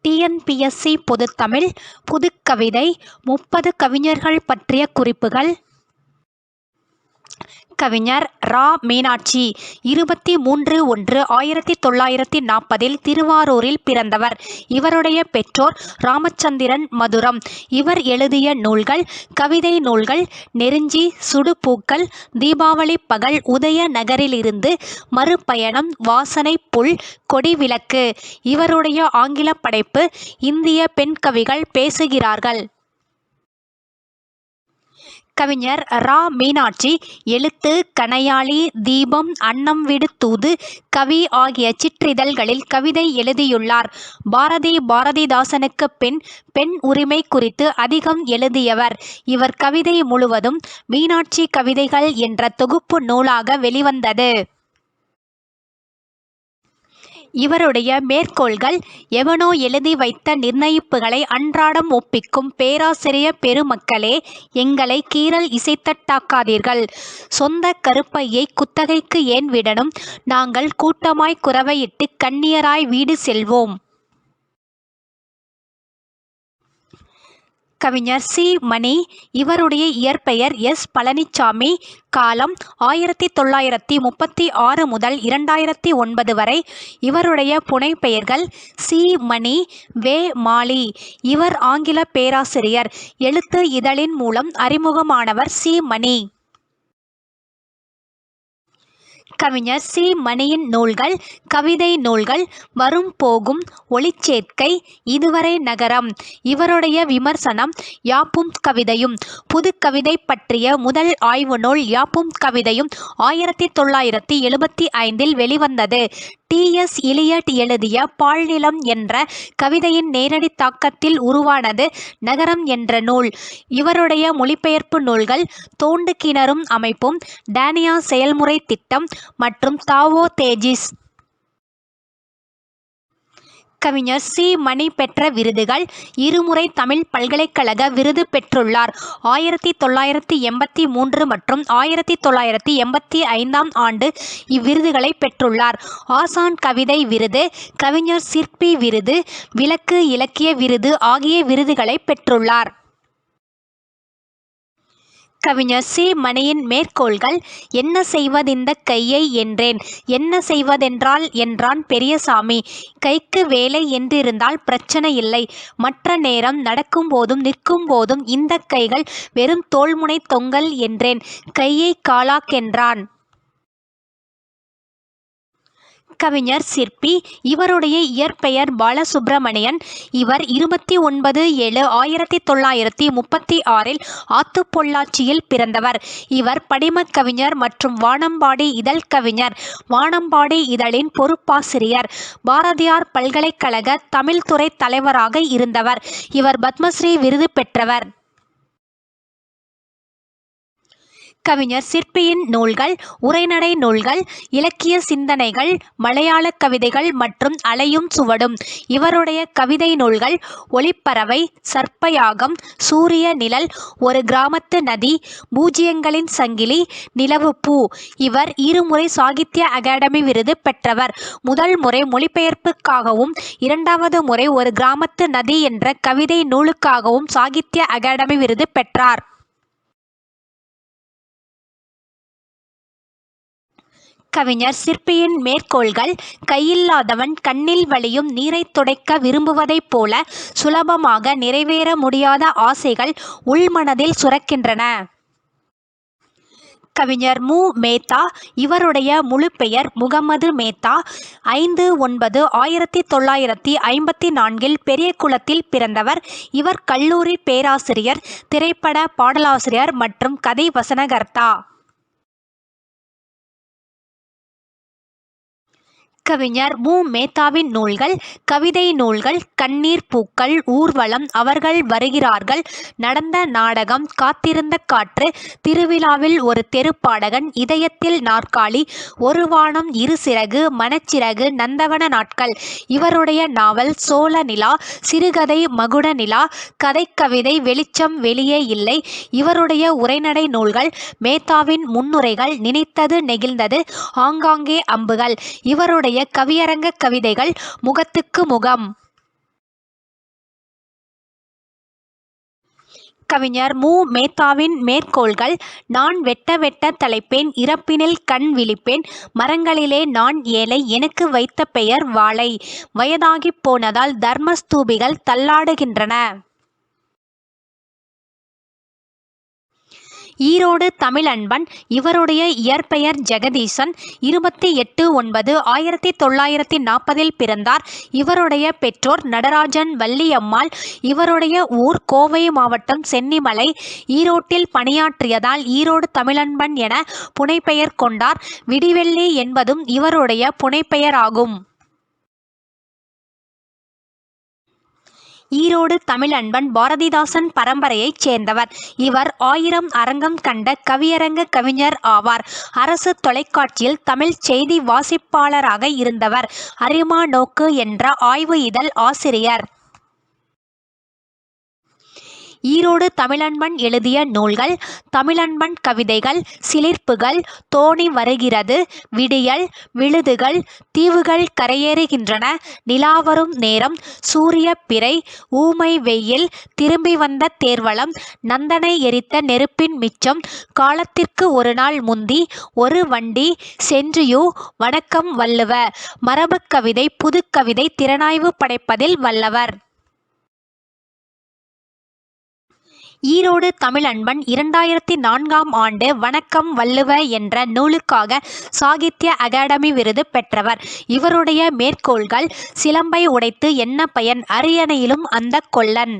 TNPSC பொதுத்தமிழ் புதுக்கவிதை 30 கவிஞர்கள் பற்றிய குறிப்புகள். கவிஞர் ரா. மீனாட்சி 23/1/1940 திருவாரூரில் பிறந்தவர். இவருடைய பெற்றோர் ராமச்சந்திரன், மதுரம். இவர் எழுதிய நூல்கள்: கவிதை நூல்கள் நெருஞ்சி, சுடுபூக்கள், தீபாவளி பகல், உதய நகரிலிருந்து, மறுபயணம், வாசனை புல், கொடிவிளக்கு. இவருடைய ஆங்கில படைப்பு இந்திய பெண் கவிகள் பேசுகிறார்கள். கவிஞர் ரா. மீனாட்சி எழுத்து, கணையாழி, தீபம், அன்னம் விடு தூது, கவி ஆகிய சிற்றிதழ்களில் கவிதை எழுதியுள்ளார். பாரதிதாசனுக்கு பின் பெண் உரிமை குறித்து அதிகம் எழுதியவர். இவர் கவிதை முழுவதும் மீனாட்சி கவிதைகள் என்ற தொகுப்பு நூலாக வெளிவந்தது. இவருடைய மேற்கோள்கள்: எவனோ எழுதி வைத்த நிர்ணயிப்புகளை அன்றாடம் ஒப்பிக்கும் பேராசிரிய பெருமக்களே, எங்களை கீறல் இசைத்தட்டாக்காதீர்கள். சொந்த கருப்பையை குத்தகைக்கு ஏன் விடணும்? நாங்கள் கூட்டமாய் குரவையிட்டு கண்ணியராய் வீடு செல்வோம். கவிஞர் சி. மணி. இவருடைய இயற்பெயர் எஸ். பழனிச்சாமி. காலம் 1936 முதல் 2009 வரை. இவருடைய புனைப்பெயர்கள்: சி. மணி, வே. மாலி. இவர் ஆங்கில பேராசிரியர். எழுத்து இதழின் மூலம் அறிமுகமானவர் சி. மணி. கவிஞர் சி. மணியின் நூல்கள்: கவிதை நூல்கள் வரும் போகும், ஒளிச்சேர்க்கை, இதுவரை நகரம். இவருடைய விமர்சனம் யாப்பும் கவிதையும். புதுக்கவிதை பற்றிய முதல் ஆய்வு நூல் யாப்பும் கவிதையும் 1975 வெளிவந்தது. டி. எஸ். இலியட் எழுதிய பாழ்நிலம் என்ற கவிதையின் நேரடி தாக்கத்தில் உருவானது நகரம் என்ற நூல். இவருடைய மொழிபெயர்ப்பு நூல்கள்: தோண்டு கிணறும் அமைப்பும், டானியா செயல்முறை திட்டம் மற்றும் தாவோ தேஜிஸ். கவிஞர் சி. மணி பெற்ற விருதுகள்: இருமுறை தமிழ் பல்கலைக்கழக விருது பெற்றுள்ளார். 1983 மற்றும் 1985 ஆண்டு இவ்விருதுகளை பெற்றுள்ளார். ஆசான் கவிதை விருது, கவிஞர் சிற்பி விருது, விளக்கு இலக்கிய விருது ஆகிய விருதுகளை பெற்றுள்ளார். கவிஞர் சி. மணியின் மேற்கோள்கள்: என்ன செய்வதிந்த கையை என்றேன், என்ன செய்வதென்றால் என்றான் பெரியசாமி. கைக்கு வேலை என்றிருந்தால் பிரச்சனை இல்லை. மற்ற நேரம் நடக்கும் போதும் நிற்கும் போதும் இந்த கைகள் வெறும் தோள்முனை தொங்கல் என்றேன். கையை காலாக்கென்றான். கவிஞர் சிற்பி. இவருடைய இயற்பெயர் பாலசுப்பிரமணியன். இவர் 29/7/1936 ஆத்துப்பொள்ளாச்சியில் பிறந்தவர். இவர் படிமக் கவிஞர் மற்றும் வானம்பாடி இதழ் கவிஞர். வானம்பாடி இதழின் பொறுப்பாசிரியர். பாரதியார் பல்கலைக்கழக தமிழ்துறை தலைவராக இருந்தவர். இவர் பத்மஸ்ரீ விருது பெற்றவர். கவிஞர் சிற்பியின் நூல்கள்: உரைநடை நூல்கள், இலக்கிய சிந்தனைகள், மலையாள கவிதைகள் மற்றும் அலையும் சுவடும். இவருடைய கவிதை நூல்கள்: ஒளிப்பறவை, சர்ப்பயாகம், சூரிய நிழல், ஒரு கிராமத்து நதி, பூஜ்யங்களின் சங்கிலி, நிலவுப்பூ. இவர் இருமுறை சாகித்ய அகாடமி விருது பெற்றவர். முதல் முறை மொழிபெயர்ப்புக்காகவும், இரண்டாவது முறை ஒரு கிராமத்து நதி என்ற கவிதை நூலுக்காகவும் சாகித்ய அகாடமி விருது பெற்றார். கவிஞர் சிற்பியின் மேற்கோள்கள்: கையில்லாதவன் கண்ணில் வழியும் நீரைத் துடைக்க விரும்புவதைப் போல சுலபமாக நிறைவேற முடியாத ஆசைகள் உள்மனதில் சுரக்கின்றன. கவிஞர் மு. மேத்தா. இவருடைய முழு பெயர் முகமது மேத்தா. 5/9/1954 பெரியகுளத்தில் பிறந்தவர். இவர் கல்லூரி பேராசிரியர், திரைப்பட பாடலாசிரியர் மற்றும் கதை வசனகர்த்தா. கவிஞர் மு. மேத்தாவின் நூல்கள்: கவிதை நூல்கள் கண்ணீர் பூக்கள், ஊர்வலம், அவர்கள் வருகிறார்கள், நடந்த நாடகம், காத்திருந்த காற்று, திருவிழாவில் ஒரு தெருப்பாடகன், இதயத்தில் நாற்காலி, ஒரு வானம் இரு சிறகு, மனச்சிறகு, நந்தவன நாட்கள். இவருடைய நாவல் சோழ நிலா, சிறுகதை மகுட நிலா, கதைக்கவிதை வெளிச்சம் வெளியே இல்லை. இவருடைய உரைநடை நூல்கள்: மேத்தாவின் முன்னுரைகள், நினைத்தது நெகிழ்ந்தது, ஆங்காங்கே அம்புகள். இவருடைய கவியரங்க கவிதைகள்: முகத்துக்கு முகம். கவிஞர் மு. மேத்தாவின் மேற்கோள்கள்: நான் வெட்ட வெட்ட தலைப்பேன், இறப்பினில் கண் விழிப்பேன், மரங்களிலே நான் ஏழை, எனக்கு வைத்த பெயர் வாழை, வயதாகிப் போனதால் தர்மஸ்தூபிகள் தள்ளாடுகின்றன. ஈரோடு தமிழன்பன். இவருடைய இயற்பெயர் ஜெகதீசன். 28/9/1940 பிறந்தார். இவருடைய பெற்றோர் நடராஜன், வள்ளியம்மாள். இவருடைய ஊர் கோவை மாவட்டம் சென்னிமலை. ஈரோட்டில் பணியாற்றியதால் ஈரோடு தமிழன்பன் என புனைப்பெயர் கொண்டார். விடிவெள்ளி என்பதும் இவருடைய புனைப்பெயராகும். ஈரோடு தமிழன்பன் பாரதிதாசன் பரம்பரையைச் சேர்ந்தவர். இவர் 1000 அரங்கம் கண்ட கவியரங்க கவிஞர் ஆவார். அரசு தொலைக்காட்சியில் தமிழ் செய்தி வாசிப்பாளராக இருந்தவர். அரிமா நோக்கு என்ற ஆய்வு இதழ் ஆசிரியர். ஈரோடு தமிழன்பன் எழுதிய நூல்கள்: தமிழன்பன் கவிதைகள், சிலிர்ப்புகள், தோணி வருகிறது, விடியல், விழுதுகள், தீவுகள் கரையேறுகின்றன, நிலாவரும் நேரம், சூரிய பிறை, ஊமை வெயில், திரும்பி வந்த தேர்வலம், நந்தனை எரித்த நெருப்பின் மிச்சம், காலத்திற்கு ஒரு நாள் முந்தி, ஒரு வண்டி, சென்றியூ, வணக்கம் வள்ளுவ. மரபுக் கவிதை, புதுக்கவிதை, திறனாய்வு படைப்பதில் வல்லவர். ஈரோடு தமிழன்பன் 2004ஆம் ஆண்டு வணக்கம் வள்ளுவ என்ற நூலுக்காக சாகித்ய அகாடமி விருது பெற்றவர். இவருடைய மேற்கோள்கள்: சிலம்பை உடைத்து என்ன பயன், அரியணையிலும் அந்த கொல்லன்.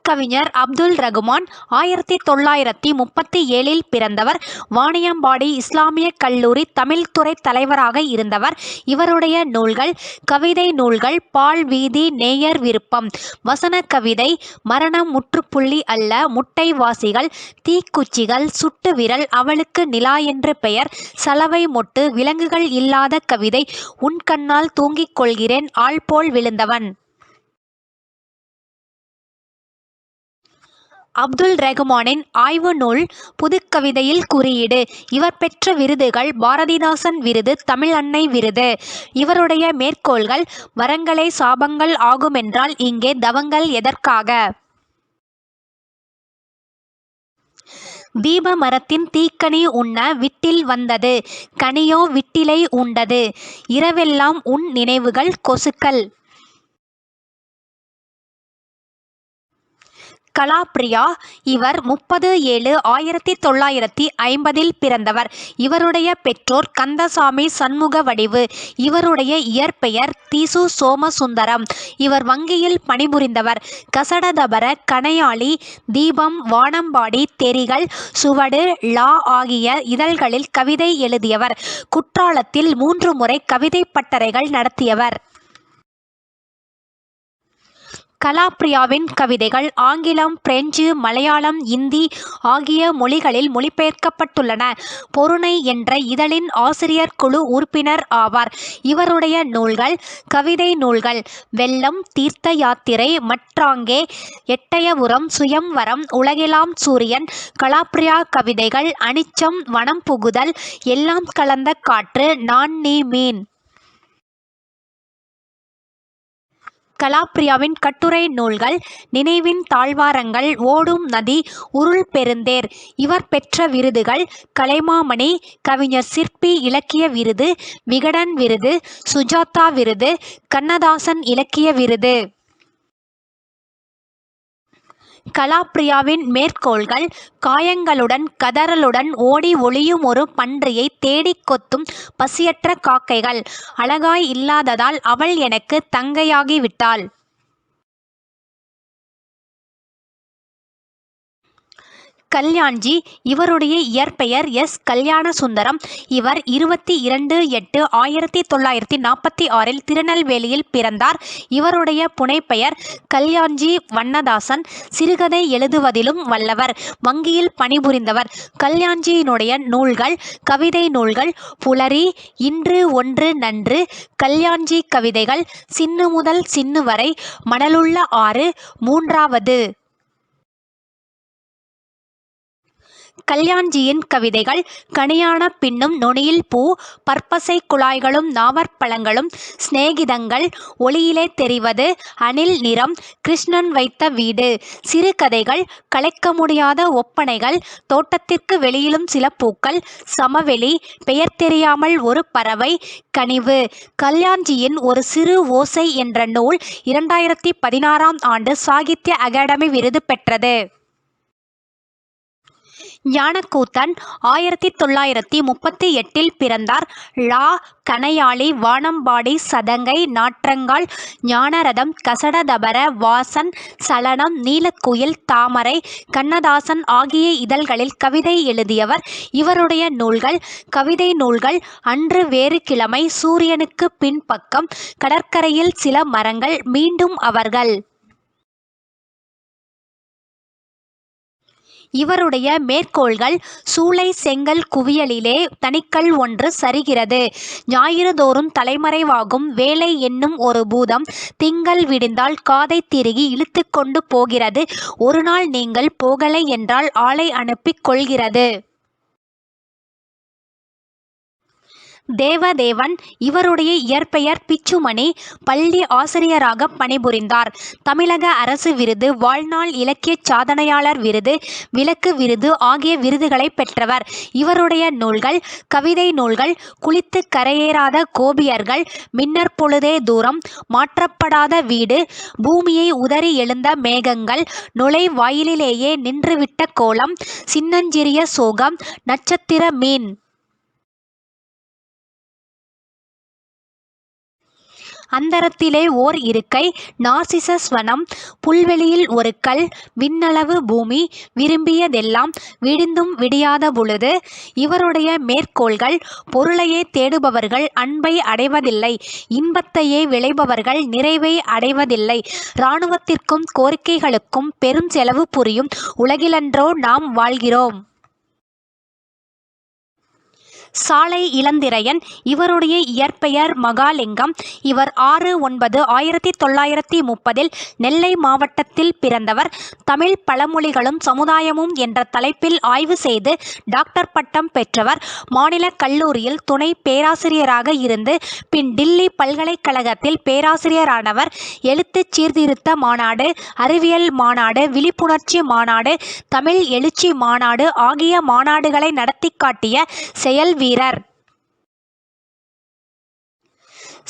கவிஞர் அப்துல் ரகுமான் 1937 பிறந்தவர். வாணியம்பாடி இஸ்லாமிய கல்லூரி தமிழ்துறை தலைவராக இருந்தவர். இவருடைய நூல்கள்: கவிதை நூல்கள், பால் வீதி, நேயர் விருப்பம், வசன கவிதை, மரணம் முற்றுப்புள்ளி அல்ல, முட்டைவாசிகள், தீக்குச்சிகள், சுட்டு விரல், அவளுக்கு நிலா என்று பெயர், சலவை மொட்டு, விலங்குகள் இல்லாத கவிதை, உன் கண்ணால் தூங்கிக் கொள்கிறேன், ஆள் போல் விழுந்தவன். அப்துல் ரகுமானின் ஆய்வு நூல் புதுக்கவிதையில் குறியீடு. இவர் பெற்ற விருதுகள்: பாரதிதாசன் விருது, தமிழ் அன்னை விருது. இவருடைய மேற்கோள்கள்: வரங்களே சாபங்கள் ஆகுமென்றால் இங்கே தவங்கள் எதற்காக? தீப மரத்தின் தீக்கனி உண்ண விட்டில் வந்தது, கனியோ விட்டிலை உண்டது, இரவெல்லாம் உன் நினைவுகள் கொசுக்கள். கலாப்ரியா. இவர் 30/7/1950 பிறந்தவர். இவருடைய பெற்றோர் கந்தசாமி, சண்முகவடிவு. இவருடைய இயற்பெயர் தீசு சோமசுந்தரம். இவர் வங்கியில் பணிபுரிந்தவர். கசடதபர, கணையாளி, தீபம், வானம்பாடி, தெரிகள், சுவடு, லா ஆகிய இதழ்களில் கவிதை எழுதியவர். குற்றாலத்தில் 3 முறை கவிதை பட்டறைகள் நடத்தியவர். கலாப்ரியாவின் கவிதைகள் ஆங்கிலம், பிரெஞ்சு, மலையாளம், இந்தி ஆகிய மொழிகளில் மொழிபெயர்க்கப்பட்டுள்ளன. பொருணை என்ற இதழின் ஆசிரியர் குழு உறுப்பினர் ஆவார். இவருடைய நூல்கள்: கவிதை நூல்கள்: வெள்ளம், தீர்த்த யாத்திரை, மற்றாங்கே, எட்டயபுரம், சுயம்வரம், உலகெலாம் சூரியன். கலாப்ரியா கவிதைகள்: அனிச்சம், வனம் புகுதல், எல்லாம் கலந்த காற்று, நான் நீ மீன். கலாப்ரியாவின் கட்டுரை நூல்கள்: நினைவின் தாழ்வாரங்கள், ஓடும் நதி, உருள் பெருந்தேர். இவர் பெற்ற விருதுகள்: கலைமாமணி, கவிஞர் சிற்பி இலக்கிய விருது, விகடன் விருது, சுஜாதா விருது, கண்ணதாசன் இலக்கிய விருது. கலாப்ரியாவின் மேற்கோள்கள்: காயங்களுடன் கதறலுடன் ஓடி ஒளியும் ஒரு பன்றியை தேடிக் கொத்தும் பசியற்ற காக்கைகள், அழகாய் இல்லாததால் அவள் எனக்கு தங்கையாகிவிட்டாள். கல்யாண்ஜி. இவருடைய இயற்பெயர் எஸ். கல்யாணசுந்தரம். இவர் 22/8/1946 திருநெல்வேலியில் பிறந்தார். இவருடைய புனைப்பெயர் கல்யாண்ஜி வண்ணதாசன். சிறுகதை எழுதுவதிலும் வல்லவர். வங்கியில் பணிபுரிந்தவர். கல்யாண்ஜியினுடைய நூல்கள்: கவிதை நூல்கள், புலரி, இன்று ஒன்று நன்று, கல்யாண்ஜி கவிதைகள், சின்னு முதல் சின்னு வரை, மணலுள்ள ஆறு, மூன்றாவது. கல்யாண்ஜியின் கவிதைகள் கனியான பின்னும் நுனியில் பூ, பற்பசை குழாய்களும் நாவற்பழங்களும் சிநேகிதங்கள், ஒளியிலே தெரிவது அணில் நிறம், கிருஷ்ணன் வைத்த வீடு, சிறுகதைகள், கலைக்க முடியாத ஒப்பனைகள், தோட்டத்திற்கு வெளியிலும் சில பூக்கள், சமவெளி, பெயர் தெரியாமல் ஒரு பறவை, கனிவு. கல்யாண்ஜியின் ஒரு சிறு ஓசை என்ற நூல் 2016ஆம் ஆண்டு சாகித்ய அகாடமி விருது பெற்றது. ஞானக்கூத்தன் 1938 பிறந்தார். லா. கணையாழி, வானம்பாடி, சதங்கை, நாற்றங்கால், ஞானரதம், கசடதபர, வாசன், சலனம், நீலக்குயில், தாமரை, கண்ணதாசன் ஆகிய இதழ்களில் கவிதை எழுதியவர். இவருடைய நூல்கள்: கவிதை நூல்கள், அன்று வேறு கிழமை, சூரியனுக்கு பின்பக்கம், கடற்கரையில் சில மரங்கள், மீண்டும் அவர்கள். இவருடைய மேற்கோள்கள்: சூளை செங்கல் குவியலிலே தனிக்கல் ஒன்று சரிகிறது. ஞாயிறுதோறும் தலைமறைவாகும் வேலை என்னும் ஒரு பூதம் திங்கள் விடிந்தால் காதைத் திருகி இழுத்து கொண்டு போகிறது. ஒரு நாள் நீங்கள் போகலை என்றால் ஆளை அனுப்பிக் கொள்கிறது. தேவதேவன். இவருடைய இயற்பெயர் பிச்சுமணி. பள்ளி ஆசிரியராக பணிபுரிந்தார். தமிழக அரசு விருது, வாழ்நாள் இலக்கிய சாதனையாளர் விருது, விளக்கு விருது ஆகிய விருதுகளை பெற்றவர். இவருடைய நூல்கள்: கவிதை நூல்கள், குளித்து கரையேறாத கோபியர்கள், மின்னற் பொழுதே தூரம், மாற்றப்படாத வீடு, பூமியை உதறி எழுந்த மேகங்கள், நுழைவாயிலிலேயே நின்றுவிட்ட கோலம், சின்னஞ்சிறிய சோகம், நட்சத்திர மீன். அந்தரத்திலே ஓர் இருக்கை, நார்சிசஸ் வனம், புல்வெளியில் ஒரு கல், விண்ணளவு பூமி, விரும்பியதெல்லாம், விடிந்தும் விடியாத பொழுது. இவருடைய மேற்கோள்கள்: பொருளையே தேடுபவர்கள் அன்பை அடைவதில்லை, இன்பத்தையே விளைபவர்கள் நிறைவை அடைவதில்லை, இராணுவத்திற்கும் கோரிக்கைகளுக்கும் பெரும் செலவு புரியும் உலகிலன்றோ நாம் வாழ்கிறோம். சாலை இளந்திரையன். இவருடைய இயற்பெயர் மகாலிங்கம். இவர் 6/9/1930 நெல்லை மாவட்டத்தில் பிறந்தவர். தமிழ் பழமொழிகளும் சமுதாயமும் என்ற தலைப்பில் ஆய்வு செய்து டாக்டர் பட்டம் பெற்றவர். மாநில கல்லூரியில் துணை பேராசிரியராக இருந்து பின் டில்லி பல்கலைக்கழகத்தில் பேராசிரியரானவர். எழுத்துச் சீர்திருத்த மாநாடு, அறிவியல் மாநாடு, விழிப்புணர்ச்சி மாநாடு, தமிழ் எழுச்சி மாநாடு ஆகிய மாநாடுகளை நடத்தி காட்டிய செயல் வீரர்.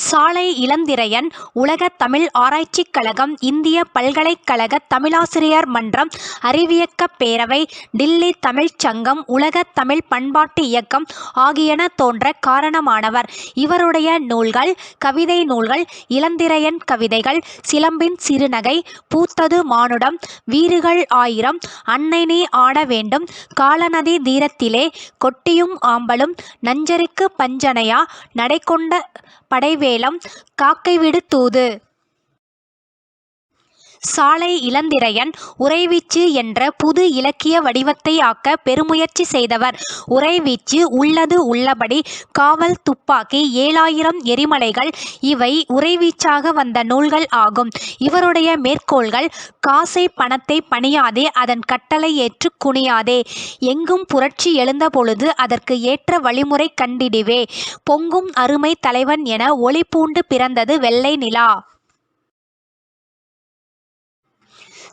சாலை இளந்திரையன். உலக தமிழ் ஆராய்ச்சிக் கழகம், இந்திய பல்கலைக்கழக தமிழாசிரியர் மன்றம், அறிவியக்கப் பேரவை, டில்லி தமிழ்ச் சங்கம், உலக தமிழ் பண்பாட்டு இயக்கம் ஆகியன தோன்ற காரணமானவர். இவருடைய நூல்கள்: கவிதை நூல்கள், இளந்திரையன் கவிதைகள், சிலம்பின் சிறுநகை, பூத்தது மானுடம், வீறுகள் ஆயிரம், அன்னை நீ ஆட வேண்டும், காலநதி தீரத்திலே, கொட்டியும் ஆம்பலும், நஞ்சருக்கு பஞ்சனையா, நடைகொண்ட படைவேலம், காக்கைவிடு தூது. சாலை இளந்திரையன் உறைவீச்சு என்ற புது இலக்கிய வடிவத்தை ஆக்க பெருமுயற்சி செய்தவர். உறைவீச்சு, உள்ளது உள்ளபடி, காவல் துப்பாக்கி, 7000 எரிமலைகள் இவை உறைவீச்சாக வந்த நூல்கள் ஆகும். இவருடைய மேற்கோள்கள்: காசை பணத்தை பணியாதே, அதன் கட்டளை ஏற்று குனியாதே, எங்கும் புரட்சி எழுந்த பொழுது அதற்கு ஏற்ற வழிமுறை கண்டிடுவே, பொங்கும் அருமை தலைவன் என ஒளி பூண்டு பிறந்தது வெள்ளை நிலா.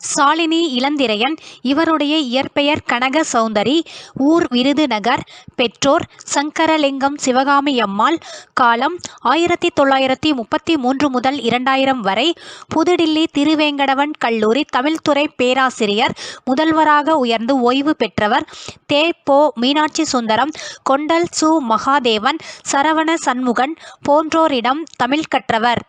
சாலினி இளந்திரையன். இவருடைய இயற்பெயர் கனக சௌந்தரி. ஊர் விருதுநகர். பெற்றோர் சங்கரலிங்கம், சிவகாமி அம்மாள். காலம் 1933 முதல் 2000 வரை. புதுடில்லி திருவேங்கடவன் கல்லூரி தமிழ்துறை பேராசிரியர், முதல்வராக உயர்ந்து ஓய்வு பெற்றவர். தே. பொ. மீனாட்சி சுந்தரம், கொண்டல் சு. மகாதேவன், சரவண சண்முகன் போன்றோரிடம் தமிழ் கற்றவர்.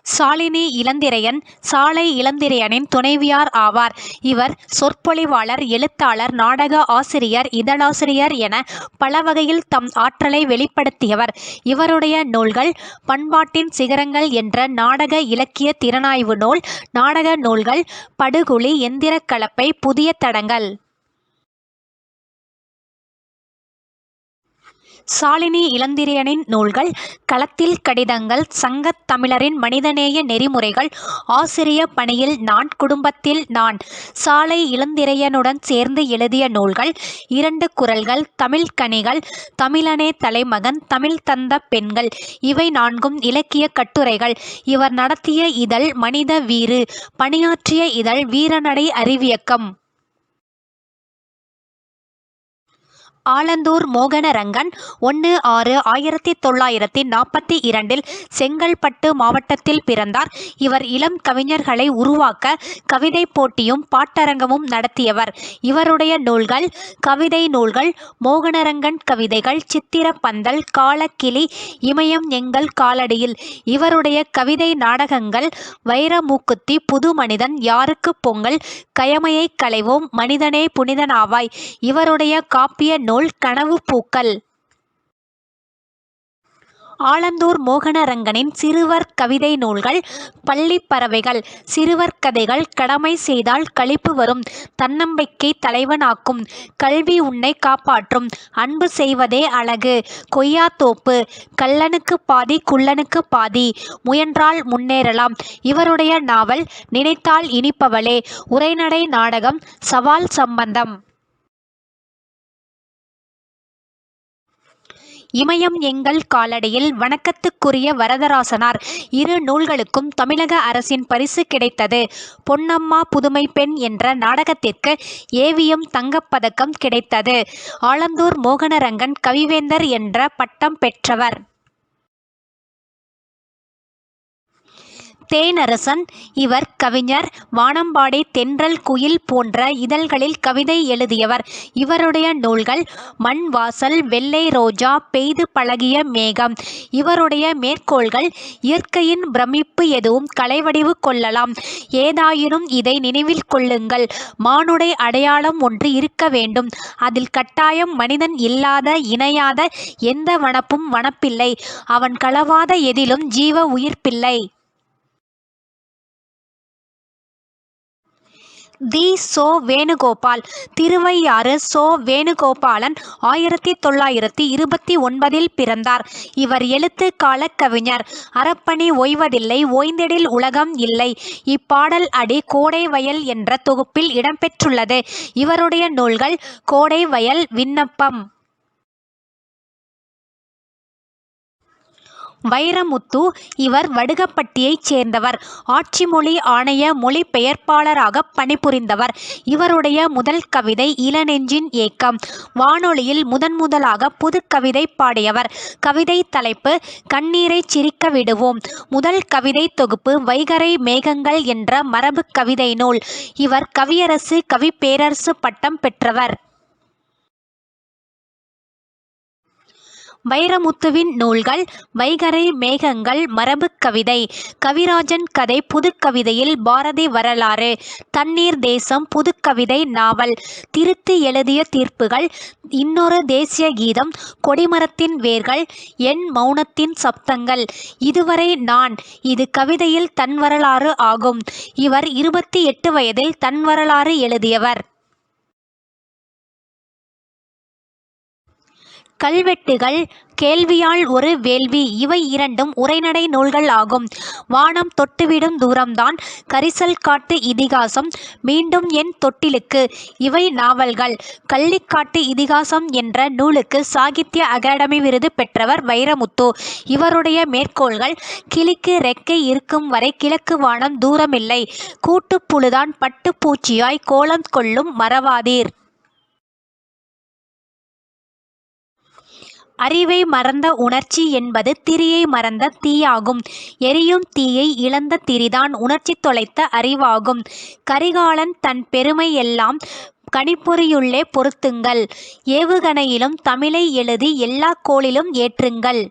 சாலினி இளந்திரையன் சாலை இளந்திரையனின் துணைவியார் ஆவார். இவர் சொற்பொழிவாளர், எழுத்தாளர், நாடக ஆசிரியர், இதழாசிரியர் என பல வகையில் தம் ஆற்றலை வெளிப்படுத்தியவர். இவருடைய நூல்கள்: பண்பாட்டின் சிகரங்கள் என்ற நாடக இலக்கிய திறனாய்வு நூல், நாடக நூல்கள், படுகுழி, எந்திரக் கலப்பை, புதிய தடங்கள். சாலினி இளந்திரையனின் நூல்கள்: களத்தில் கடிதங்கள், சங்கத் தமிழரின் மனிதநேய நெறிமுறைகள், ஆசிரிய பணியில் நான், குடும்பத்தில் நான். சாலை இளந்திரையனுடன் சேர்ந்து எழுதிய நூல்கள்: 2 குறள்கள், தமிழ்க்கனிகள், தமிழனே தலைமகன், தமிழ் தந்த பெண்கள். இவை 4ம் இலக்கிய கட்டுரைகள். இவர் நடத்திய இதழ் மனித வீறு, பணியாற்றிய இதழ் வீரநடை அறிவியக்கம். ஆலந்தூர் மோகனரங்கன் 1/6/1942 செங்கல்பட்டு மாவட்டத்தில் பிறந்தார். இவர் இளம் கவிஞர்களை உருவாக்க கவிதை போட்டியும் பாட்டரங்கமும் நடத்தியவர். இவருடைய நூல்கள்: கவிதை நூல்கள், மோகனரங்கன் கவிதைகள், சித்திரப்பந்தல், காலக்கிளி, இமயம் எங்கள் காலடியில். இவருடைய கவிதை நாடகங்கள்: வைரமூக்குத்தி, புதுமனிதன், யாருக்கு பொங்கல், கயமையை களைவோம், மனிதனே புனிதனாவாய். இவருடைய காப்பிய நூல் கனவு பூக்கள். ஆலந்தூர் மோகனரங்கனின் சிறுவர் கவிதை நூல்கள்: பள்ளிப் பறவைகள், சிறுவர் கதைகள், கடமை செய்தால் களிப்பு வரும், தன்னம்பிக்கை தலைவனாக்கும், கல்வி உன்னை காப்பாற்றும், அன்பு செய்வதே அழகு, கொய்யாத்தோப்பு, கள்ளனுக்கு பாதி குள்ளனுக்கு பாதி, முயன்றால் முன்னேறலாம். இவருடைய நாவல்: நினைத்தால் இனிப்பவளே, உரைநடை நாடகம், சவால் சம்பந்தம். இமயம் எங்கள் காலடியில் வணக்கத்துக்குரிய வரதராசனார். 2 நூல்களுக்கும் தமிழக அரசின் பரிசு கிடைத்தது. பொன்னம்மா புதுமை பெண் என்ற நாடகத்திற்கு ஏவிஎம் தங்கப்பதக்கம் கிடைத்தது. ஆலந்தூர் மோகனரங்கன் கவிவேந்தர் என்ற பட்டம் பெற்றவர். தேனரசன்: இவர் கவிஞர். வானம்பாடி, தென்றல், குயில் போன்ற இதழ்களில் கவிதை எழுதியவர். இவருடைய நூல்கள்: மண் வாசல், வெள்ளை ரோஜா, பெய்து பழகிய மேகம். இவருடைய மேற்கோள்கள்: இயற்கையின் பிரமிப்பு எதுவும் கலைவடிவு கொள்ளலாம், ஏதாயினும் இதை நினைவில் கொள்ளுங்கள், மானுடை அடையாளம் ஒன்று இருக்க வேண்டும், அதில் கட்டாயம் மனிதன் இல்லாத இணையாத எந்த வனப்பும் வனப்பில்லை, அவன் களவாத எதிலும் ஜீவ உயிர்ப்பில்லை. தி. சோ. வேணுகோபால்: திருவையாறு சோ. வேணுகோபாலன் 1929 பிறந்தார். இவர் எழுத்து கால கவிஞர். அறப்பணி ஓய்வதில்லை, ஓய்ந்திடில் உலகம் இல்லை. இப்பாடல் அடி கோடை வயல் என்ற தொகுப்பில் இடம்பெற்றுள்ளது. இவருடைய நூல்கள்: கோடை வயல், விண்ணப்பம். வைரமுத்து: இவர் வடுகப்பட்டியைச் சேர்ந்தவர். ஆட்சி மொழி ஆணைய மொழிபெயர்ப்பாளராக பணிபுரிந்தவர். இவருடைய முதல் கவிதை இளநெஞ்சின் ஏக்கம். வானொலியில் முதன்முதலாக புதுக்கவிதை பாடியவர். கவிதை தலைப்பு: கண்ணீரைச் சிரிக்க விடுவோம். முதல் கவிதை தொகுப்பு வைகறை மேகங்கள் என்ற மரபு கவிதை நூல். இவர் கவியரசு, கவிப்பேரரசு பட்டம் பெற்றவர். வைரமுத்துவின் நூல்கள்: வைகறை மேகங்கள், மரபு கவிதை, கவிராஜன் கதை, புதுக்கவிதையில் பாரதி வரலாறு, தண்ணீர் தேசம், புதுக்கவிதை நாவல், திருத்தி எழுதிய தீர்ப்புகள், இன்னொரு தேசிய கீதம், கொடிமரத்தின் வேர்கள், என் மௌனத்தின் சப்தங்கள், இதுவரை நான். இது கவிதையில் தன் வரலாறு ஆகும். இவர் 28 வயதில் தன் வரலாறு எழுதியவர். கல்வெட்டுகள், கேள்வியால் ஒரு வேள்வி. இவை 2ம் உரைநடை நூல்கள் ஆகும். வானம் தொட்டுவிடும் தூரம்தான், கரிசல் காட்டு இதிகாசம், மீண்டும் என் தொட்டிலுக்கு. இவை நாவல்கள். கள்ளிக்காட்டு இதிகாசம் என்ற நூலுக்கு சாகித்ய அகாடமி விருது பெற்றவர் வைரமுத்து. இவருடைய மேற்கோள்கள்: கிளிக்கு ரெக்கை இருக்கும் வரை கிழக்கு வானம் தூரமில்லை, கூட்டுப்புழுதான் பட்டுப்பூச்சியாய் கோலம் கொள்ளும் மறவாதீர். அறிவை மறந்த உணர்ச்சி என்பது திரியை மறந்த தீயாகும். எரியும் தீயை இழந்த திரிதான் உணர்ச்சி தொலைத்த அறிவாகும். கரிகாலன் தன் பெருமை எல்லாம் கணிப்பொறியுள்ளே பொருத்துங்கள், ஏவுகணையிலும் தமிழை எழுதி எல்லா கோளிலும் ஏற்றுங்கள்.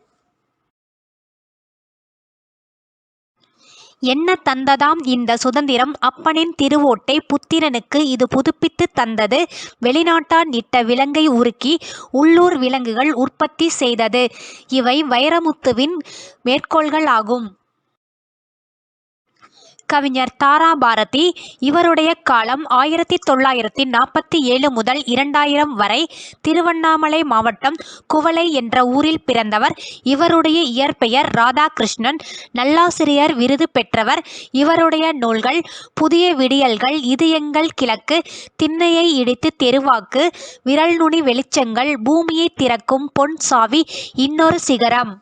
என்ன தந்ததாம் இந்த சுதந்திரம், அப்பனின் திருவோட்டை புத்திரனுக்கு இது புதுப்பித்து தந்தது, வெளிநாட்டார் இட்ட விலங்கை உருக்கி உள்ளூர் விலங்குகள் உற்பத்தி செய்தது. இவை வைரமுத்துவின் மேற்கோள்களாகும். கவிஞர் தாராபாரதி. இவருடைய காலம் 1947 முதல் 2000 வரை. திருவண்ணாமலை மாவட்டம் குவளை என்ற ஊரில் பிறந்தவர். இவருடைய இயற்பெயர் ராதாகிருஷ்ணன். நல்லாசிரியர் விருது பெற்றவர். இவருடைய நூல்கள் புதிய விடியல்கள், இதயங்கள் கிழக்கு, திண்ணையை இடித்து தெருவாக்கு, விரல் நுனி வெளிச்சங்கள், பூமியை திறக்கும் பொன் சாவி, இன்னொரு சிகரம்.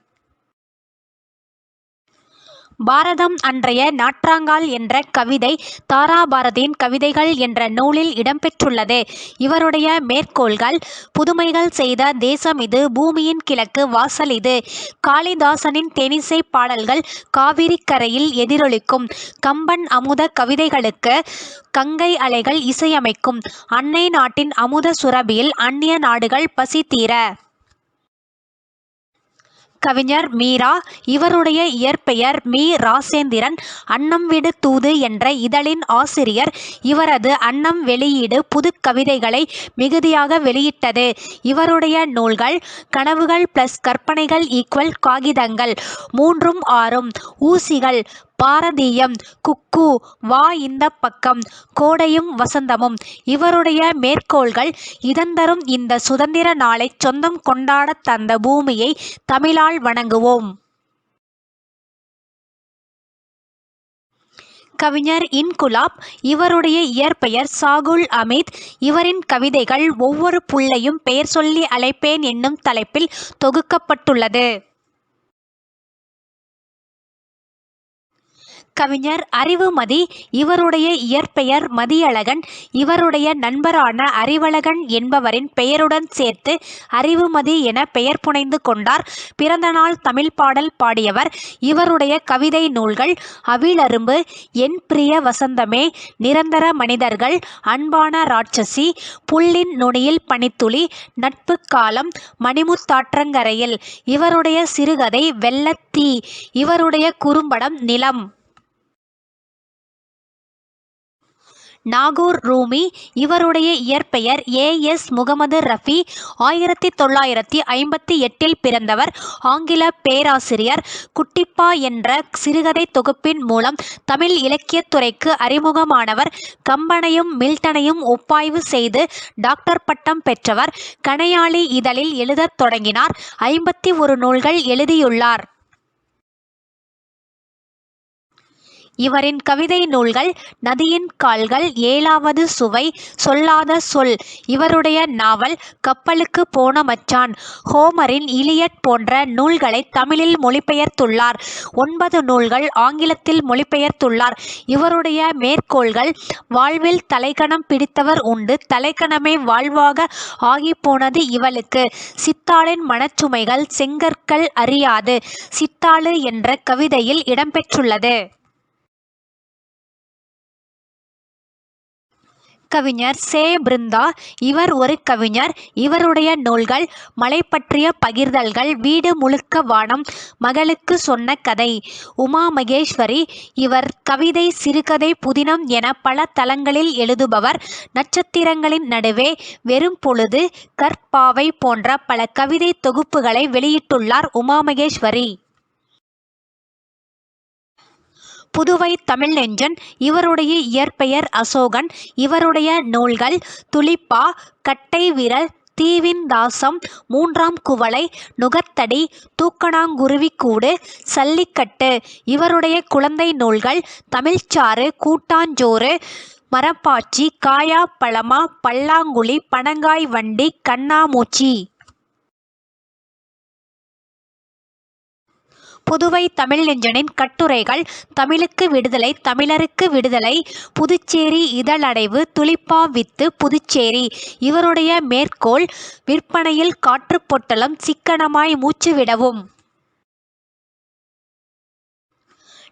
பாரதம் அன்றைய நாற்றாங்கால் என்ற கவிதை தாராபாரதியின் கவிதைகள் என்ற நூலில் இடம்பெற்றுள்ளது. இவருடைய மேற்கோள்கள்: புதுமைகள் செய்த தேசம் இது, பூமியின் கிழக்கு வாசல் இது. காளிதாசனின் தேனிசை பாடல்கள் காவிரி கரையில் எதிரொலிக்கும். கம்பன் அமுத கவிதைகளுக்கு கங்கை அலைகள் இசையமைக்கும். அன்னை நாட்டின் அமுத சுரபியில் அந்நிய நாடுகள் பசி தீர. கவிஞர் மீரா. இவருடைய இயற்பெயர் மீ. ராசேந்திரன். அன்னம் விடு தூது என்ற இதழின் ஆசிரியர். இவரது அன்னம் வெளியீடு புது கவிதைகளை மிகுதியாக வெளியிட்டது. இவருடைய நூல்கள்: கனவுகள் + கற்பனைகள் = காகிதங்கள், 3ம் 6ம், ஊசிகள், பாரதீயம், குக்கூ, வா இந்த பக்கம், கோடையும் வசந்தமும். இவருடைய மேற்கோள்கள்: இதந்தரும் இந்த சுதந்திர நாளை சொந்தம் கொண்டாடத் தந்த பூமியை தமிழால் வணங்குவோம். கவிஞர் இன்குலாப். இவருடைய இயற்பெயர் சாகுல் அமீத். இவரின் கவிதைகள் ஒவ்வொரு புள்ளையும் பெயர் சொல்லி அழைப்பேன் என்னும் தலைப்பில் தொகுக்கப்பட்டுள்ளது. கவிஞர் அறிவுமதி. இவருடைய இயற்பெயர் மதியழகன். இவருடைய நண்பரான அறிவழகன் என்பவரின் பெயருடன் சேர்த்து அறிவுமதி என பெயர் புனைந்து கொண்டார். பிறந்தநாள் தமிழ் பாடல் பாடியவர். இவருடைய கவிதை நூல்கள்: அவிழரும்பு, என் பிரிய வசந்தமே, நிரந்தர மனிதர்கள், அன்பான ராட்சசி, புல்லின் நுனியில் பனித்துளி, நட்பு காலம், மணிமுத்தாற்றங்கரையில். இவருடைய சிறுகதை வெள்ளத்தீ. இவருடைய குறும்படம் நிலம். நாகூர் ரூமி. இவருடைய இயற்பெயர் A.S. முகமது ரஃபி. 1958 பிறந்தவர். ஆங்கில பேராசிரியர். குட்டிப்பா என்ற சிறுகதை தொகுப்பின் மூலம் தமிழ் இலக்கியத்துறைக்கு அறிமுகமானவர். கம்பனையும் மில்டனையும் ஒப்பாய்வு செய்து டாக்டர் பட்டம் பெற்றவர். கணையாழி இதழில் எழுதத் தொடங்கினார். 51 நூல்கள் எழுதியுள்ளார். இவரின் கவிதை நூல்கள்: நதியின் கால்கள், 7வது சுவை, சொல்லாத சொல். இவருடைய நாவல் கப்பலுக்கு போன மச்சான், ஹோமரின் இலியட் போன்ற நூல்களை தமிழில் மொழிபெயர்த்துள்ளார். 9 நூல்கள் ஆங்கிலத்தில் மொழிபெயர்த்துள்ளார். இவருடைய மேற்கோள்கள்: வாழ்வில் தலைக்கணம் பிடித்தவர் உண்டு, தலைக்கணமே வாழ்வாக ஆகிப்போனது இவளுக்கு. சித்தாளின் மனச்சுமைகள் செங்கற்கள் அறியாது. சித்தாளு என்ற கவிதையில் இடம்பெற்றுள்ளது. கவிஞர் சே. பிருந்தா. இவர் ஒரு கவிஞர். இவருடைய நூல்கள்: மலை பற்றிய பகிர்தல்கள், வீடு முழுக்க வானம், மகளுக்கு சொன்ன கதை, உமா மகேஸ்வரி. இவர் கவிதை, சிறுகதை, புதினம் என பல தளங்களில் எழுதுபவர். நட்சத்திரங்களின் நடுவே, வெறும் பொழுது, கற்பாவை போன்ற பல கவிதை தொகுப்புகளை வெளியிட்டுள்ளார் உமா மகேஸ்வரி. புதுவை தமிழ் நெஞ்சன். இவருடைய இயற்பெயர் அசோகன். இவருடைய நூல்கள்: துளிப்பா, கட்டை விரல், தீவின் தாசம், 3ஆம் குவளை, நுகத்தடி, தூக்கணாங்குருவிக்கூடு, சல்லிக்கட்டு. இவருடைய குழந்தை நூல்கள்: தமிழ்ச்சாறு, கூட்டாஞ்சோறு, மரப்பாச்சி, காயா பழமா, பல்லாங்குழி, பனங்காய் வண்டி, கண்ணாமூச்சி. புதுவை தமிழ் நெஞ்சனின் கட்டுரைகள்: தமிழுக்கு விடுதலை, தமிழருக்கு விடுதலை, புதுச்சேரி இதழடைவு, துளிப்பா வித்து, புதுச்சேரி. இவருடைய மேற்கோள்: விற்பனையில் காற்று பொட்டலம், சிக்கனமாய் மூச்சு விடவும்.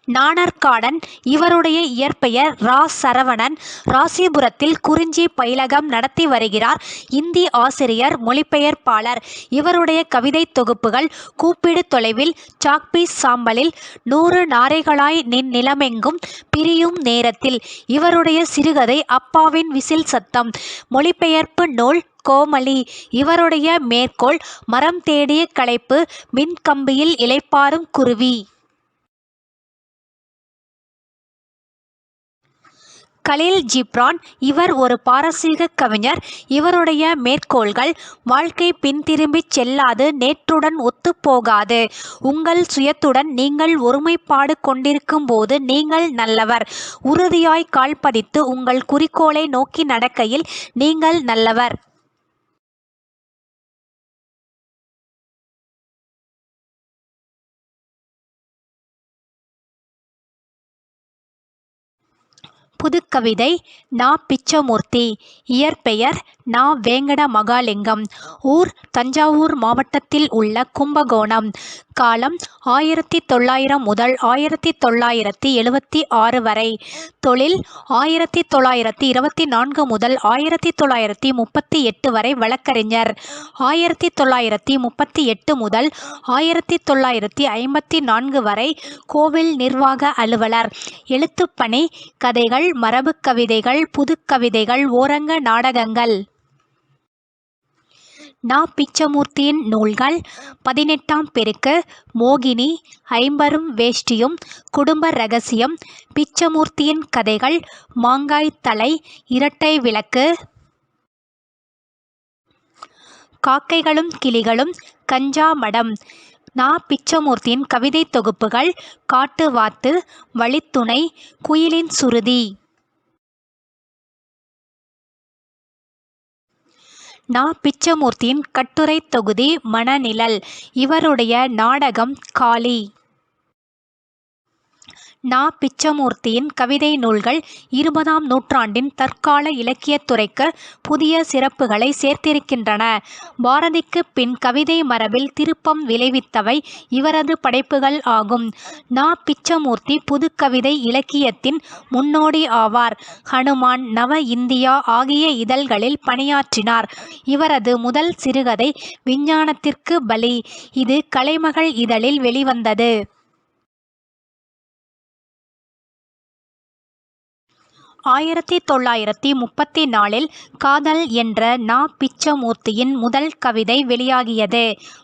நாணர்காடன். இவருடைய இயற்பெயர் ரா. சரவணன். ராசிபுரத்தில் குறிஞ்சி பயிலகம் நடத்தி வருகிறார். இந்தி ஆசிரியர், மொழிபெயர்ப்பாளர். இவருடைய கவிதை தொகுப்புகள்: கூப்பிடு தொலைவில், சாக்பீஸ் சாம்பலில், 100 நாரைகளாய் நின் நிலமெங்கும், பிரியும் நேரத்தில். இவருடைய சிறுகதை அப்பாவின் விசில் சத்தம். மொழிபெயர்ப்பு நூல் கோமளி. இவருடைய மேற்கோள்: மரம் தேடிய களைப்பு, மின்கம்பியில் இளைப்பாறும் குருவி. கலீல் ஜிப்ரான். இவர் ஒரு பாரசீக கவிஞர். இவருடைய மேற்கோள்கள்: வாழ்க்கை பின்திரும்பிச் செல்லாது, நேற்றுடன் ஒத்துப்போகாது. உங்கள் சுயத்துடன் நீங்கள் ஒருமைப்பாடு கொண்டிருக்கும் போது நீங்கள் நல்லவர். உறுதியாய் கால் பதித்து உங்கள் குறிக்கோளை நோக்கி நடக்கையில் நீங்கள் நல்லவர். புதுக்கவிதை. நா. பிச்சமூர்த்தி. இயற்பெயர் நா. வேங்கட மகாலிங்கம். ஊர் தஞ்சாவூர் மாவட்டத்தில் உள்ள கும்பகோணம். காலம் 1900 முதல் 1976 வரை. தொழில் 1924 முதல் 1938 வரை வழக்கறிஞர். 1938 முதல் 1954 வரை கோவில் நிர்வாக அலுவலர். எழுத்துப்பணி: கதைகள், மரபு கவிதைகள், புதுக்கவிதைகள், ஓரங்க நாடகங்கள். நா. பிச்சமூர்த்தியின் நூல்கள்: 18ஆம் பெருக்கு, மோகினி, ஐம்பரும் வேஷ்டியும், குடும்ப ரகசியம். பிச்சமூர்த்தியின் கதைகள்: மாங்காய் தலை, இரட்டை விளக்கு, காக்கைகளும் கிளிகளும், கஞ்சா மடம். நா. பிச்சமூர்த்தியின் கவிதை தொகுப்புகள்: காட்டு வாத்து, வழித்துணை, குயிலின் சுருதி. நா. பிச்சமூர்த்தியின் கட்டுரை தொகுதி மணநிழல். இவருடைய நாடகம் காளி. நா. பிச்சமூர்த்தியின் கவிதை நூல்கள் 20ஆம் நூற்றாண்டின் தற்கால இலக்கியத்துறைக்கு புதிய சிறப்புகளை சேர்த்திருக்கின்றன. பாரதிக்கு பின் கவிதை மரபில் திருப்பம் விளைவித்தவை இவரது படைப்புகள் ஆகும். நா. பிச்சமூர்த்தி புதுக்கவிதை இலக்கியத்தின் முன்னோடி ஆவார். ஹனுமான், நவ இந்தியா ஆகிய இதழ்களில் பணியாற்றினார். இவரது முதல் சிறுகதை விஞ்ஞானத்திற்கு பலி. இது கலைமகள் இதழில் வெளிவந்தது. 1934 காதல் என்ற நா. பிச்சமூர்த்தியின் முதல் கவிதை வெளியாகியது.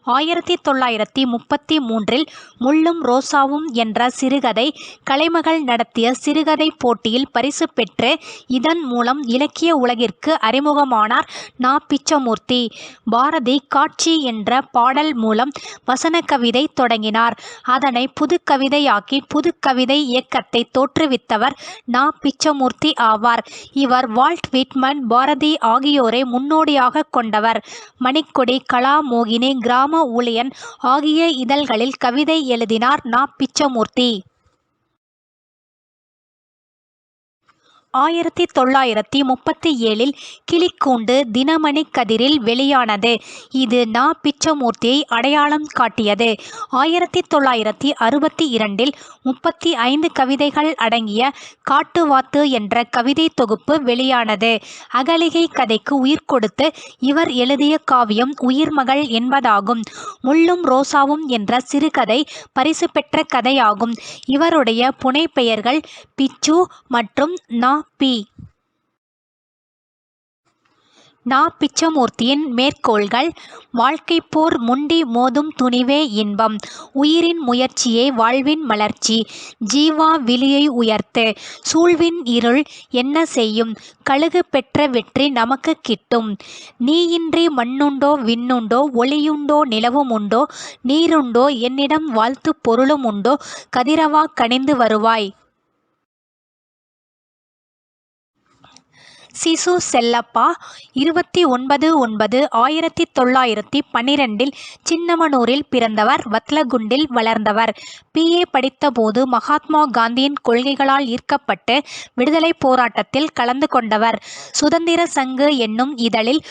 1933 முள்ளும் ரோசாவும் என்ற சிறுகதை கலைமகள் நடத்திய சிறுகதை போட்டியில் பரிசு பெற்று இதன் மூலம் இலக்கிய உலகிற்கு அறிமுகமானார் நா. பிச்சமூர்த்தி. பாரதி காட்சி என்ற பாடல் மூலம் வசன கவிதை தொடங்கினார். அதனை புதுக்கவிதையாக்கி புதுக்கவிதை இயக்கத்தை தோற்றுவித்தவர் நா. பிச்சமூர்த்தி ஆவார். இவர் வால்ட் விட்மன், பாரதி ஆகியோரை முன்னோடியாக கொண்டவர். மணிக்கொடி, கலாமோகினி, கிராம ஊழியன் ஆகிய இதழ்களில் கவிதை எழுதினார் நா. பிச்சமூர்த்தி. 1937 கிளிக்கூண்டு தினமணி கதிரில் வெளியானது. இது நா. பிச்சமூர்த்தியை அடையாளம் காட்டியது. 1962 35 கவிதைகள் அடங்கிய காட்டுவாத்து என்ற கவிதை தொகுப்பு வெளியானது. அகலிகை கதைக்கு உயிர் கொடுத்து இவர் எழுதிய காவியம் உயிர்மகள் என்பதாகும். முள்ளும் ரோசாவும் என்ற சிறுகதை பரிசு பெற்ற கதையாகும். இவருடைய புனைப்பெயர்கள் பிச்சு மற்றும் நா. பி. நா. பிச்சமூர்த்தியின் மேற்கோள்கள்: வாழ்க்கைப் போர் முண்டி மோதும் துணிவே இன்பம். உயிரின் முயற்சியே வாழ்வின் மலர்ச்சி. ஜீவா விழியை உயர்த்து. சூழ்வின் இருள் என்ன செய்யும்? கழுகு பெற்ற வெற்றி நமக்கு கிட்டும். நீயின்றி மண்ணுண்டோ விண்ணுண்டோ ஒளியுண்டோ நிலவும் உண்டோ நீருண்டோ என்னிடம் வாழ்த்து பொருளும் உண்டோ கதிரவா கனிந்து வருவாய். சிசு செல்லப்பா 29/9/1912 சின்னமனூரில் பிறந்தவர். வத்லகுண்டில் வளர்ந்தவர். PA படித்தபோது மகாத்மா காந்தியின் கொள்கைகளால் ஈர்க்கப்பட்டு விடுதலை போராட்டத்தில் கலந்து கொண்டவர். சுதந்திர சங்கு என்னும் இதழில்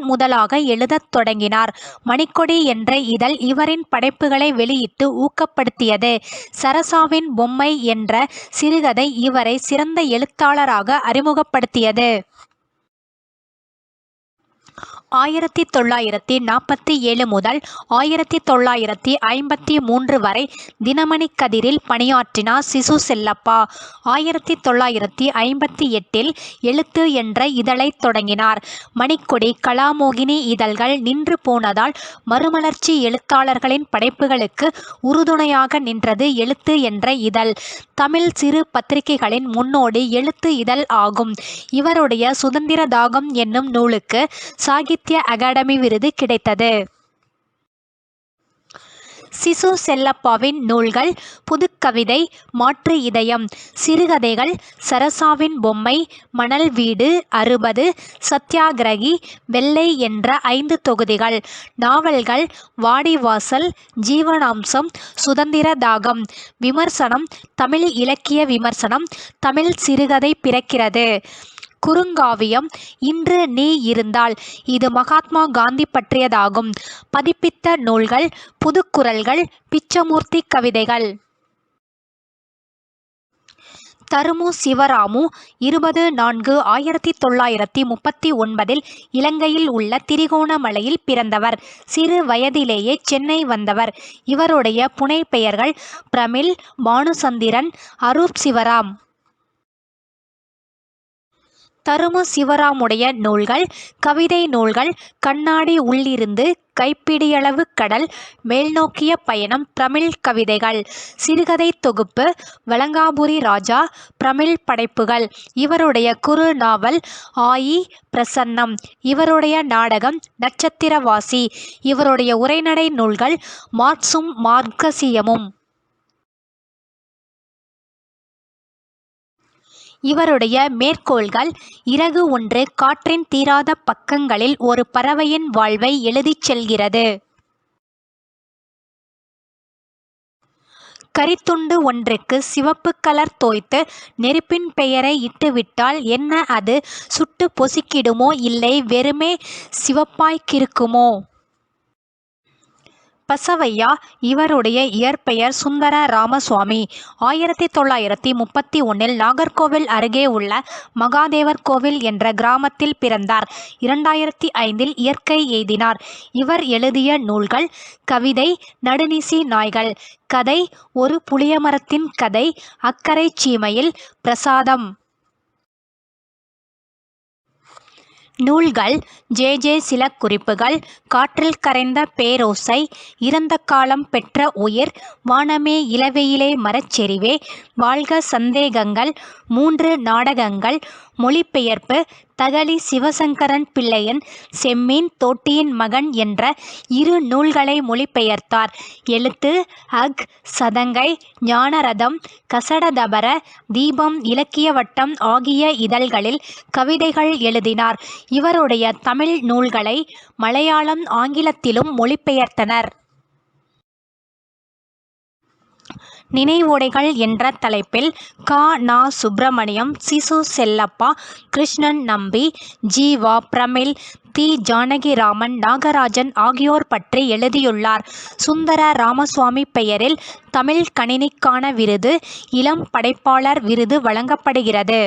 முதலாக எழுதத் தொடங்கினார். மணிக்கொடி என்ற இதழ் இவரின் படைப்புகளை வெளியிட்டு ஊக்கப்படுத்தியது. சரசாவின் பொம்மை என்ற சிறுகதை இவரை சிறந்த எழுத்தாளராக அறிமுகப்படுத்தியது. 1947 முதல் 1953 வரை தினமணி கதிரில் பணியாற்றினார் சிசு செல்லப்பா. 1958 எழுத்து என்ற இதழைத் தொடங்கினார். மணிக்கொடி, கலாமோகினி இதழ்கள் நின்று போனதால் மறுமலர்ச்சி எழுத்தாளர்களின் படைப்புகளுக்கு உறுதுணையாக நின்றது எழுத்து என்ற இதழ். தமிழ் சிறு பத்திரிகைகளின் முன்னோடி எழுத்து இதழ் ஆகும். இவருடைய சுதந்திர தாகம் என்னும் நூலுக்கு சாகித்ய அகாடமி விருது கிடைத்தது. சிசு செல்லப்பாவின் நூல்கள் புதுக்கவிதை, மாற்று இதயம், சிறுகதைகள், சரசாவின் பொம்மை, மணல் வீடு, 60, சத்யாகிரகி, வெள்ளை என்ற 5 தொகுதிகள், நாவல்கள் வாடிவாசல், ஜீவனாம்சம், சுதந்திர தாகம், விமர்சனம், தமிழ் இலக்கிய விமர்சனம், தமிழ் சிறுகதை பிறக்கிறது, குறுங்காவியம், இன்று நீ இருந்தால், இது மகாத்மா காந்தி பற்றியதாகும். பதிப்பித்த நூல்கள் புதுக்குறள்கள், பிச்சமூர்த்தி கவிதைகள். தருமு சிவராமு 20/4/1939 இலங்கையில் உள்ள திரிகோணமலையில் பிறந்தவர். சிறு வயதிலேயே சென்னை வந்தவர். இவருடைய புனை பெயர்கள் பிரமிழ், பானுசந்திரன், அரூப் சிவராம். தருமு சிவராமுடைய நூல்கள் கவிதை நூல்கள் கண்ணாடி உள்ளிருந்து, கைப்பிடியளவு கடல், மேல்நோக்கிய பயணம், பிரமிழ் கவிதைகள். சிறுகதை தொகுப்பு வலங்காபுரி ராஜா, பிரமிழ் படைப்புகள். இவருடைய குறு நாவல் ஆயி பிரசன்னம். இவருடைய நாடகம் நட்சத்திரவாசி. இவருடைய உரைநடை நூல்கள் மார்க்சும் மார்க்சியமும். இவருடைய மேற்கோள்கள் இறகு ஒன்று காற்றின் தீராத பக்கங்களில் ஒரு பறவையின் வாழ்வை எழுதிச் செல்கிறது. கரித்துண்டு ஒன்றுக்கு சிவப்பு கலர் தோய்த்து நெருப்பின் பெயரை இட்டுவிட்டால் என்ன அது சுட்டு பொசுக்கிடுமோ, இல்லை வெறுமே சிவப்பாய்க்கிருக்குமோ? பசவையா. இவருடைய இயற்பெயர் சுந்தர ராமசுவாமி. 1931 நாகர்கோவில் அருகே உள்ள மகாதேவர் கோவில் என்ற கிராமத்தில் பிறந்தார். 2005 இயற்கை எய்தினார். இவர் எழுதிய நூல்கள் கவிதை நடுநிசி நாய்கள், கதை ஒரு புளியமரத்தின் கதை, அக்கரை சீமையில், பிரசாதம். நூல்கள் ஜே சில குறிப்புகள், காற்றில் கரைந்த பேரோசை, இறந்த காலம் பெற்ற உயிர், வானமே இளவெயிலே மரச்செறிவே, வாழ்க சந்தேகங்கள், 3 நாடகங்கள், மொழிபெயர்ப்பு தகழி சிவசங்கரன் பிள்ளையன் செம்மீன் தோட்டியின் மகன் என்ற 2 நூல்களை மொழிபெயர்த்தார். எழுத்து அக் சதங்கை, ஞானரதம், கசடதபர, தீபம், இலக்கிய வட்டம் ஆகிய இதழ்களில் கவிதைகள் எழுதினார். இவருடைய தமிழ் நூல்களை மலையாளம், ஆங்கிலத்திலும் மொழிபெயர்த்தனர். நினைவுடைகள் என்ற தலைப்பில் நா. சுப்பிரமணியம், சிசு செல்லப்பா, கிருஷ்ணன் நம்பி, ஜீவா, பிரமிழ், தி. ஜானகிராமன், நாகராஜன் ஆகியோர் பற்றி எழுதியுள்ளார். சுந்தர ராமசுவாமி பெயரில் தமிழ் கணினிக்கான விருது, இளம் படைப்பாளர் விருது வழங்கப்படுகிறது.